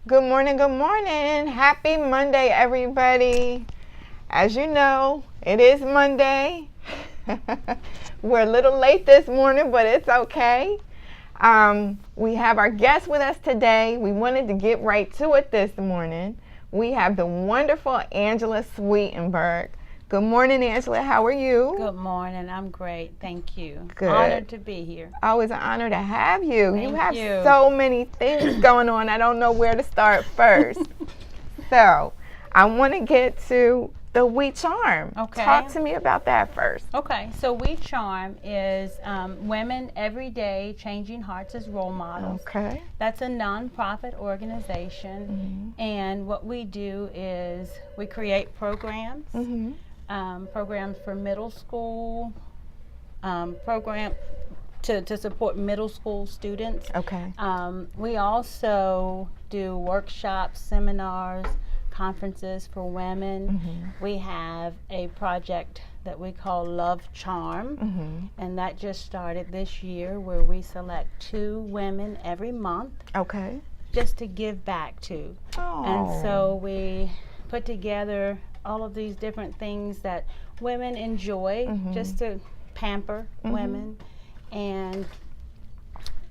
Good morning, good morning. Happy Monday, everybody. As you know, it is Monday. We're a little late this morning, but it's okay. We have our guest with us today. We wanted to get right to it this morning. We have the wonderful Angela Sweetenburg. Good morning, Angela. How are you? Good morning. I'm great. Thank you. Good. Honored to be here. Always an honor to have you. Thank you have you. so many things going on. I don't know where to start first. So I want to get to the We Charm. Okay. Talk to me about that first. Okay, so We Charm is Women Every Day Changing Hearts as Role Models. Okay. That's a nonprofit organization, and what we do is we create programs, programs for middle school, program to support middle school students. Okay. We also do workshops, seminars, conferences for women. We have a project that we call Love Charm, and that just started this year, where we select 2 women every month. Okay. Just to give back to. Oh. And so we put together all of these different things that women enjoy, just to pamper women, and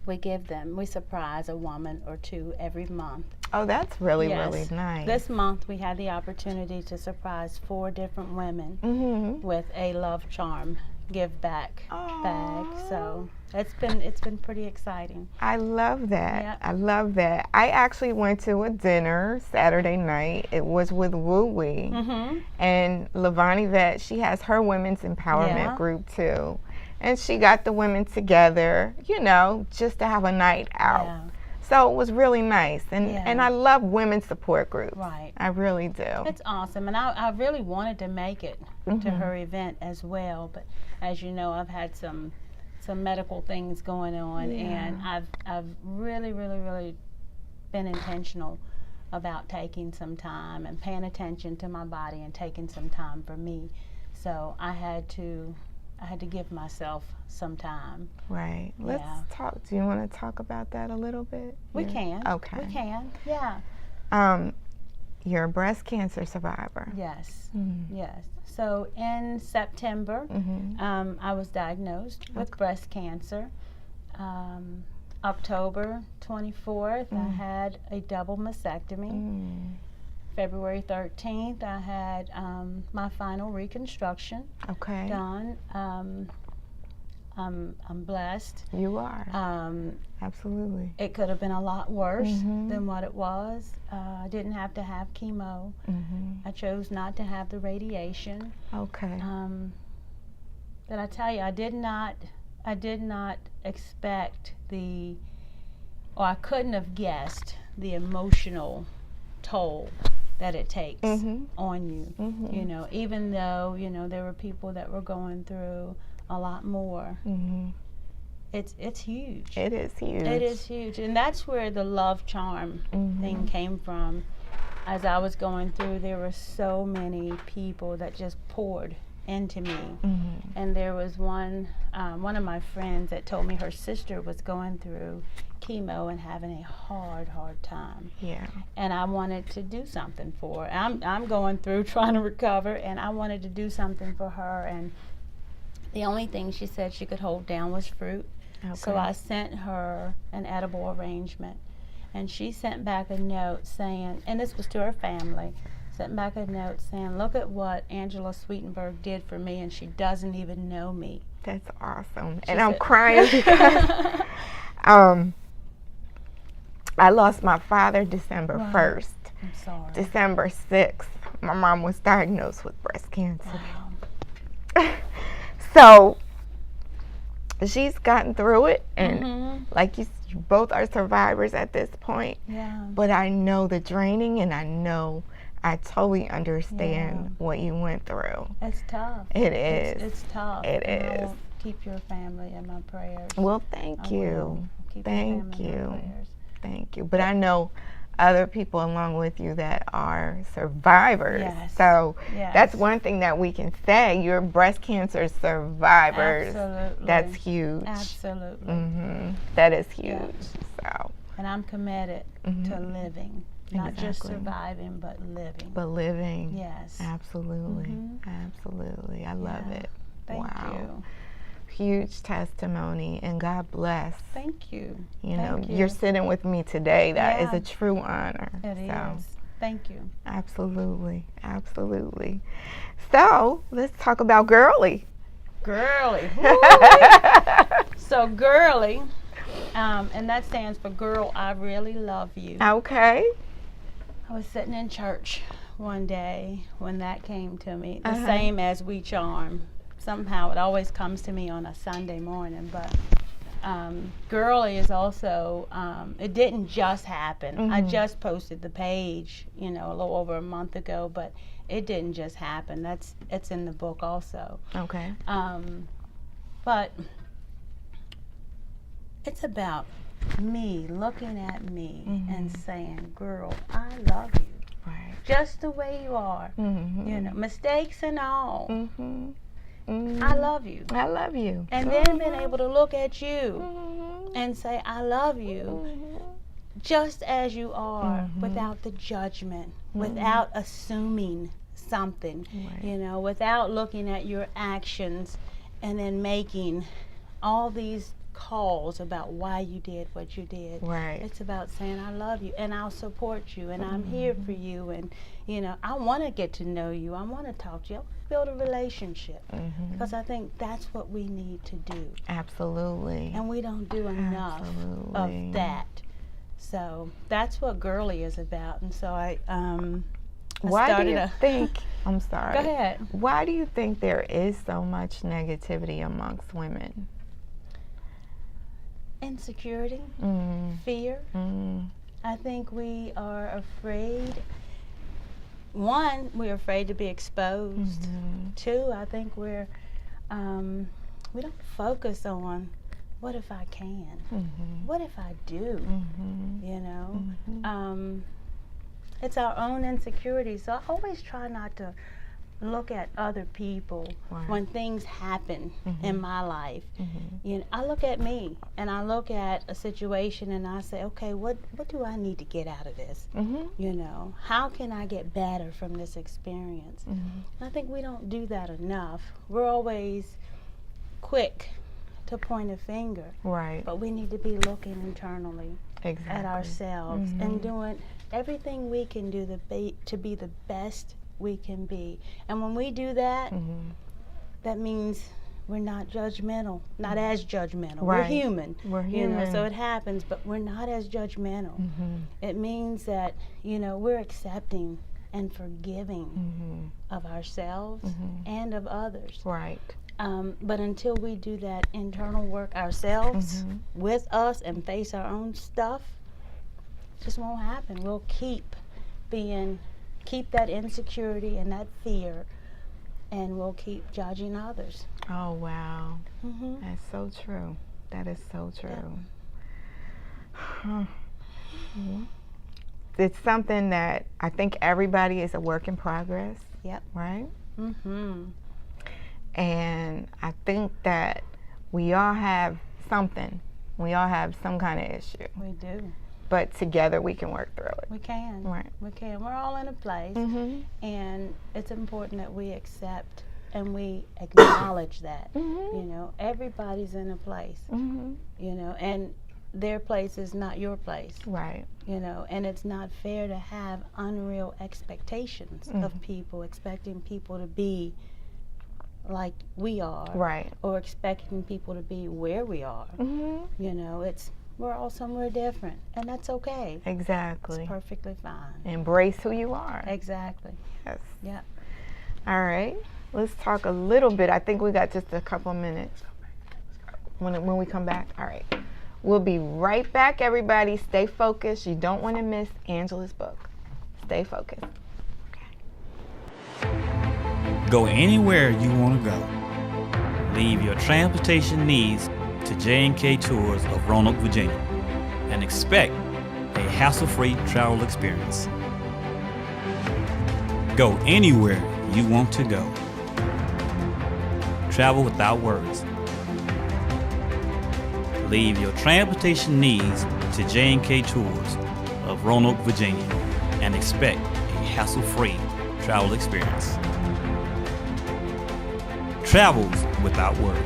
we surprise a woman or 2 every month. Oh, that's really, Yes. really nice. This month we had the opportunity to surprise 4 different women with a Love Charm give back bag. So it's been pretty exciting. I love that. Yep. I love that. I actually went to a dinner Saturday night. It was with Woo Wee. And Lavani Vet, she has her women's empowerment group too. And she got the women together, just to have a night out. Yeah. So it was really nice. And I love women's support groups. Right. I really do. It's awesome. And I really wanted to make it to her event as well. But as you know, I've had some medical things going on, and I've really, really, really been intentional about taking some time and paying attention to my body and taking some time for me. So I had to give myself some time. Right. Let's talk. Do you want to talk about that a little bit? We can. Okay. We can. Yeah. You're a breast cancer survivor. Yes. Yes. So in September, I was diagnosed with breast cancer. October 24th, I had a double mastectomy. February 13th, I had my final reconstruction done. I'm blessed. You are. Absolutely. It could have been a lot worse than what it was. I didn't have to have chemo. I chose not to have the radiation. Okay. But I tell you, I did not expect or I couldn't have guessed the emotional toll that it takes on you. Even though, there were people that were going through a lot more. It's huge. It is huge. It is huge. And that's where the Love Charm thing came from. As I was going through, there were so many people that just poured into me. And there was one of my friends that told me her sister was going through chemo and having a hard time. Yeah. And I wanted to do something for her. I'm going through trying to recover, and I wanted to do something for her. And the only thing she said she could hold down was fruit. Okay. So I sent her an edible arrangement, and she sent back a note saying, and this was to her family, sent back a note saying, "Look at what Angela Sweetenburg did for me, and she doesn't even know me." That's awesome. And I'm crying because I lost my father December 1st. I'm sorry. December 6th, my mom was diagnosed with breast cancer. Wow. So she's gotten through it, and like you both are survivors at this point. Yeah. But I know the draining, and I totally understand what you went through. It's tough. It is. It's tough. It and is. I will keep your family in my prayers. Well, thank you. Keep Thank your family in my you. prayers. Thank you. But I know other people along with you that are survivors. Yes. So Yes. that's one thing that we can say. You're breast cancer survivors. Absolutely. That's huge. Absolutely. That is huge. Yeah. So. And I'm committed to living. Not just surviving, but living. But living. Yes. Absolutely. Absolutely. I love it. Thank you. Huge testimony, and God bless. Thank you. You're sitting with me today. That is a true honor. It is. Thank you. Absolutely. Absolutely. So let's talk about Girly. Girly. So Girly, and that stands for Girl, I Really Love You. Okay. I was sitting in church one day when that came to me, the same as We Charm. Somehow it always comes to me on a Sunday morning, but Girly is also, it didn't just happen. I just posted the page, a little over a month ago, but it didn't just happen. It's in the book also. Okay. But it's about me looking at me and saying, girl, I love you. Right. Just the way you are. Mistakes and all. I love you. I love you. And then being able to look at you and say, I love you, just as you are, without the judgment, without assuming something, without looking at your actions and then making all these calls about why you did what you did. Right. It's about saying, I love you and I'll support you and I'm here for you, and I want to get to know you. I want to talk to you. Build a relationship, because I think that's what we need to do. Absolutely. And we don't do enough of that. So that's what Girly is about. And so I why do you think, I'm sorry. Go ahead. Why do you think there is so much negativity amongst women? Insecurity, fear. I think we are afraid. One, we're afraid to be exposed. Two, I think we don't focus on what if I can, what if I do, it's our own insecurity. So I always try not to look at other people when things happen in my life. I look at me and I look at a situation and I say, okay, what do I need to get out of this? How can I get better from this experience? And I think we don't do that enough. We're always quick to point a finger, but we need to be looking internally at ourselves and doing everything we can do to be the best we can be. And when we do that, that means we're not judgmental, not as judgmental. We're human. We're human. So it happens, but we're not as judgmental. It means that, we're accepting and forgiving of ourselves and of others. Right. But until we do that internal work ourselves with us and face our own stuff, it just won't happen. We'll keep that insecurity and that fear, and we'll keep judging others. Oh, wow. That's so true. That is so true. It's something that I think everybody is a work in progress. Yep. Right? And I think that we all have something. We all have some kind of issue. We do. But together we can work through it. We can. Right. We can. We're all in a place. And it's important that we accept and we acknowledge that. Everybody's in a place. And their place is not your place. Right. And it's not fair to have unreal expectations of people, expecting people to be like we are. Right. Or expecting people to be where we are. We're all somewhere different, and that's okay. Exactly. It's perfectly fine. Embrace who you are. Exactly. Yes. Yeah. All right. Let's talk a little bit. I think we got just a couple of minutes when we come back. All right. We'll be right back, everybody. Stay focused. You don't want to miss Angela's book. Stay focused. Okay. Go anywhere you want to go. Leave your transportation needs to J&K Tours of Roanoke, Virginia, and expect a hassle-free travel experience. Go anywhere you want to go. Travel without worries. Leave your transportation needs to J&K Tours of Roanoke, Virginia, and expect a hassle-free travel experience. Travels without worries.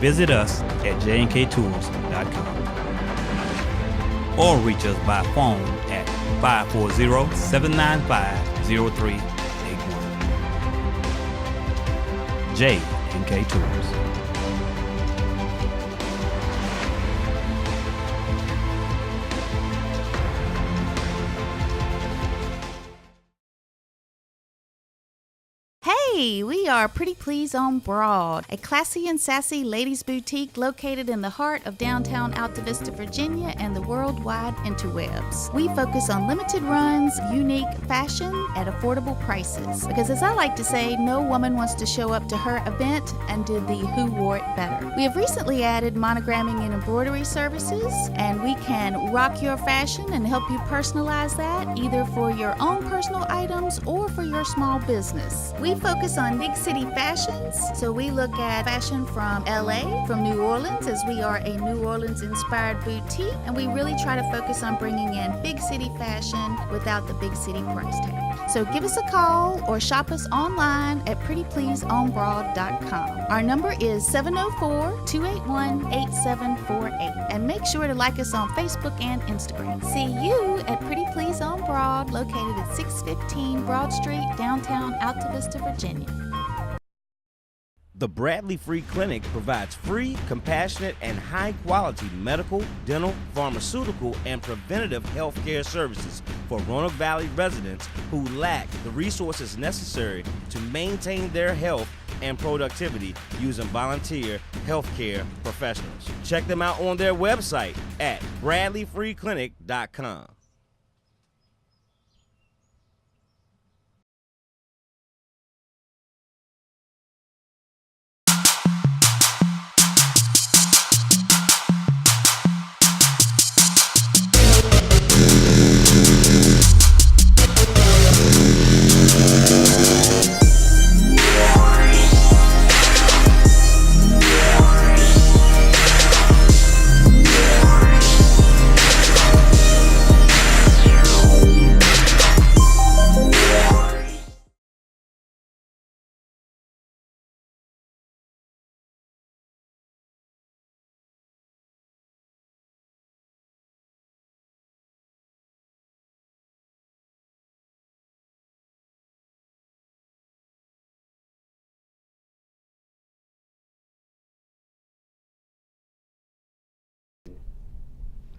Visit us at jnktours.com or reach us by phone at 540-795-0381. J&K Tours. Hey, we are Pretty Please on Broad, a classy and sassy ladies' boutique located in the heart of downtown Alta Vista, Virginia, and the worldwide interwebs. We focus on limited runs, unique fashion at affordable prices. Because as I like to say, no woman wants to show up to her event and do the who wore it better. We have recently added monogramming and embroidery services, and we can rock your fashion and help you personalize that either for your own personal items or for your small business. We focus on big city fashions, so we look at fashion from LA, from New Orleans, as we are a New Orleans inspired boutique, and we really try to focus on bringing in big city fashion without the big city price tag. So give us a call or shop us online at prettypleaseonbroad.com. Our number is 704-281-8748, and make sure to like us on Facebook and Instagram. See you at Pretty Please on Broad, located at 615 Broad Street, downtown Alta Vista, Virginia. The Bradley Free Clinic provides free, compassionate, and high-quality medical, dental, pharmaceutical, and preventative health care services for Roanoke Valley residents who lack the resources necessary to maintain their health and productivity using volunteer healthcare professionals. Check them out on their website at bradleyfreeclinic.com.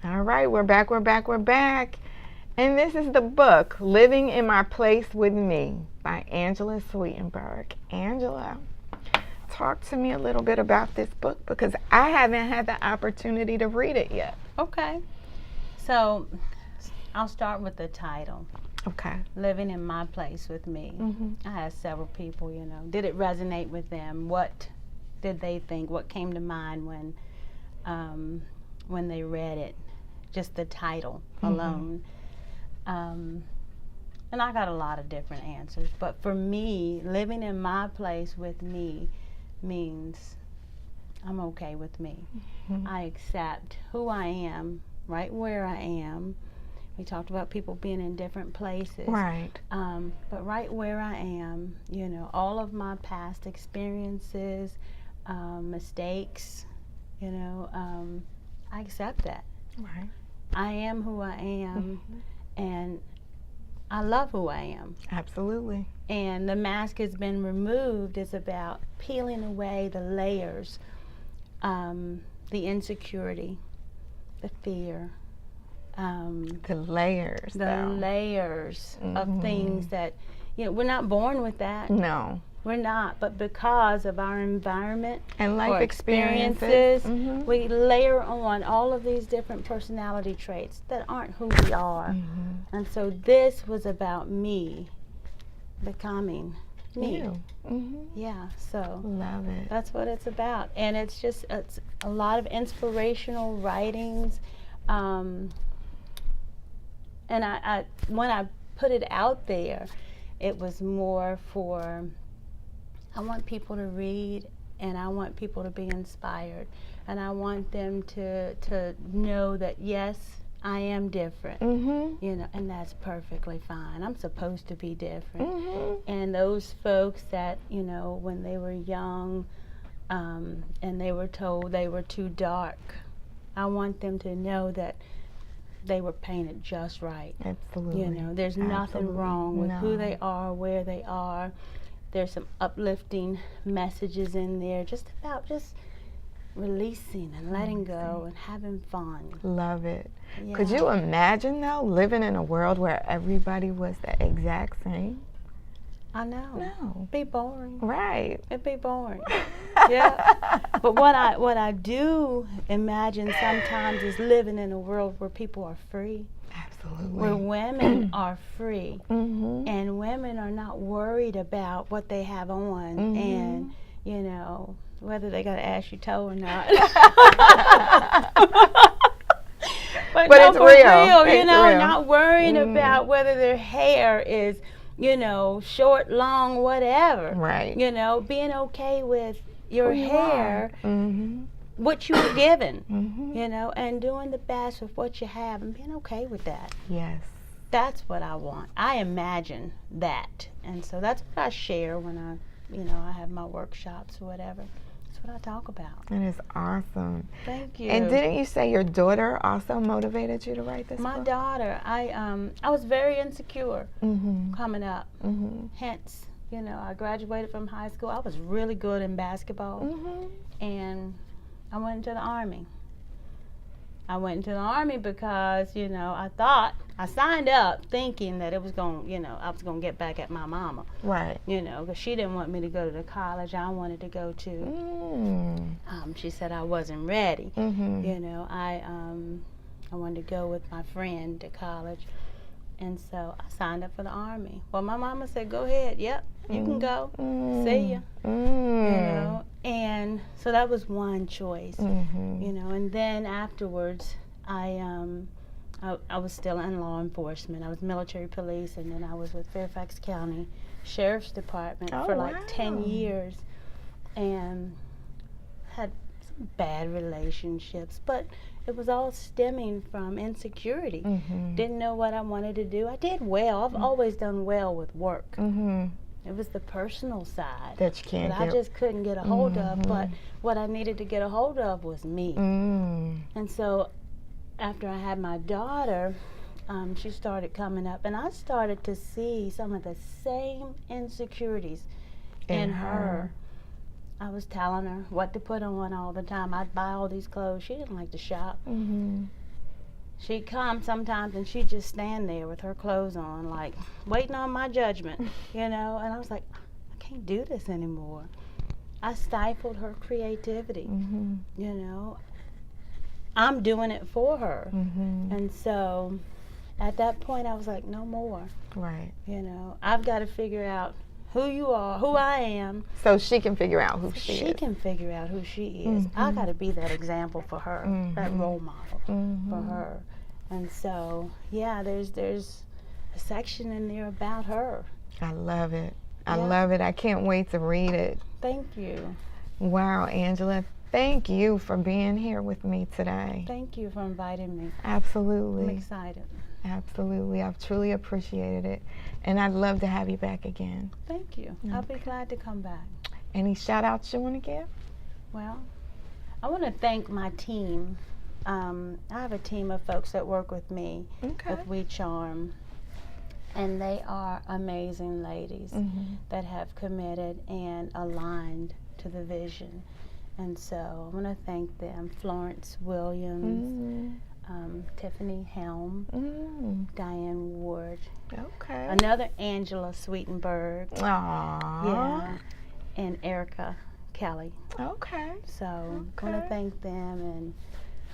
All right, we're back. And this is the book, Living in My Place with Me by Angela Sweetenburg. Angela, talk to me a little bit about this book because I haven't had the opportunity to read it yet. Okay. So I'll start with the title. Okay. Living in My Place with Me. Mm-hmm. I had several people, did it resonate with them? What did they think? What came to mind when they read it? Just the title alone. And I got a lot of different answers. But for me, living in my place with me means I'm okay with me. Mm-hmm. I accept who I am, right where I am. We talked about people being in different places. Right. But right where I am, all of my past experiences, mistakes, I accept that. Right. I am who I am, and I love who I am. Absolutely. And the mask has been removed. It's about peeling away the layers, the insecurity, the fear. The layers of things that, we're not born with that. No. We're not, but because of our environment and life experiences, we layer on all of these different personality traits that aren't who we are. And so this was about me becoming me. Yeah, so love it. That's what it's about. And it's a lot of inspirational writings. And I when I put it out there, it was more for, I want people to read, and I want people to be inspired, and I want them to know that yes, I am different, you know, and that's perfectly fine. I'm supposed to be different. And those folks that, you know, when they were young and they were told they were too dark, I want them to know that they were painted just right. Absolutely. You know, there's nothing wrong with who they are, where they are. There's some uplifting messages in there just about just releasing and letting go and having fun. Love it. Yeah. Could you imagine, though, living in a world where everybody was the exact same? I know. No. It'd be boring. Right. It'd be boring. Yeah. But what I do imagine sometimes is living in a world where people are free. Absolutely. Where women are free. Mm-hmm. And women are not worried about what they have on and, you know, whether they got an ashy toe or not. But no, it's for real. you It's know, real. not worrying about whether their hair is, you know, short, long, whatever. Right. You know, being okay with your Who you hair, are. Mm-hmm. what you were given, Mm-hmm. you know, and doing the best with what you have and being okay with that. Yes. That's what I want. I imagine that. And so that's what I share when I, you know, I have my workshops or whatever. That's what I talk about. It is awesome. Thank you. And didn't you say your daughter also motivated you to write this My book? daughter, I was very insecure coming up. Mm-hmm. Hence, you know, I graduated from high school. I was really good in basketball. And I went into the Army. I went into the Army because, you know, I signed up thinking that it was going, you know, I was going to get back at my mama. Right. You know, because she didn't want me to go to the college I wanted to go to. She said I wasn't ready. You know, I wanted to go with my friend to college. And so I signed up for the Army. Well, my mama said, go ahead. Yep, you can go. See ya. You know, and so that was one choice. You know, and then afterwards, I was still in law enforcement. I was military police, and then I was with Fairfax County Sheriff's Department for like 10 years, and had some bad relationships, but it was all stemming from insecurity. Didn't know what I wanted to do. I did well. I've always done well with work. It was the personal side that you can't that I just couldn't get a hold of, but what I needed to get a hold of was me. And so after I had my daughter, she started coming up, and I started to see some of the same insecurities in her. I was telling her what to put on all the time. I'd buy all these clothes. She didn't like to shop. She'd come sometimes and she'd just stand there with her clothes on, like waiting on my judgment, you know. And I was like, I can't do this anymore. I stifled her creativity, you know. I'm doing it for her. And so at that point I was like, no more. Right. You know, I've got to figure out who you are, who I am. So she can figure out who she is. She can figure out who she is. I got to be that example for her, that role model for her. And so, yeah, there's a section in there about her. I love it. I love it. I can't wait to read it. Thank you. Wow, Angela. Thank you for being here with me today. Thank you for inviting me. Absolutely. I'm excited. Absolutely. I've truly appreciated it. And I'd love to have you back again. Thank you. I'll be glad to come back. Any shout outs you want to give? Well, I want to thank my team. I have a team of folks that work with me with We Charm. And they are amazing ladies that have committed and aligned to the vision. And so I want to thank them. Florence Williams, Tiffany Helm, Diane Ward, another Angela Sweetenburg, and Erica Kelly. So I want to thank them,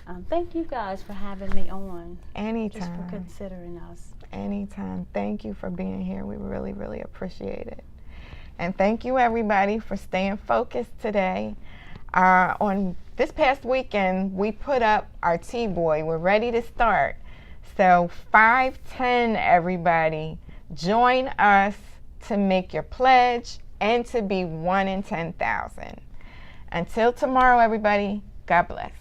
and thank you guys for having me on. Anytime. Just for considering us. Anytime. Thank you for being here. We really, really appreciate it. And thank you, everybody, for staying focused today. On this past weekend, we put up our T-Boy. We're ready to start. So 5/10, everybody, join us to make your pledge and to be 1 in 10,000. Until tomorrow, everybody, God bless.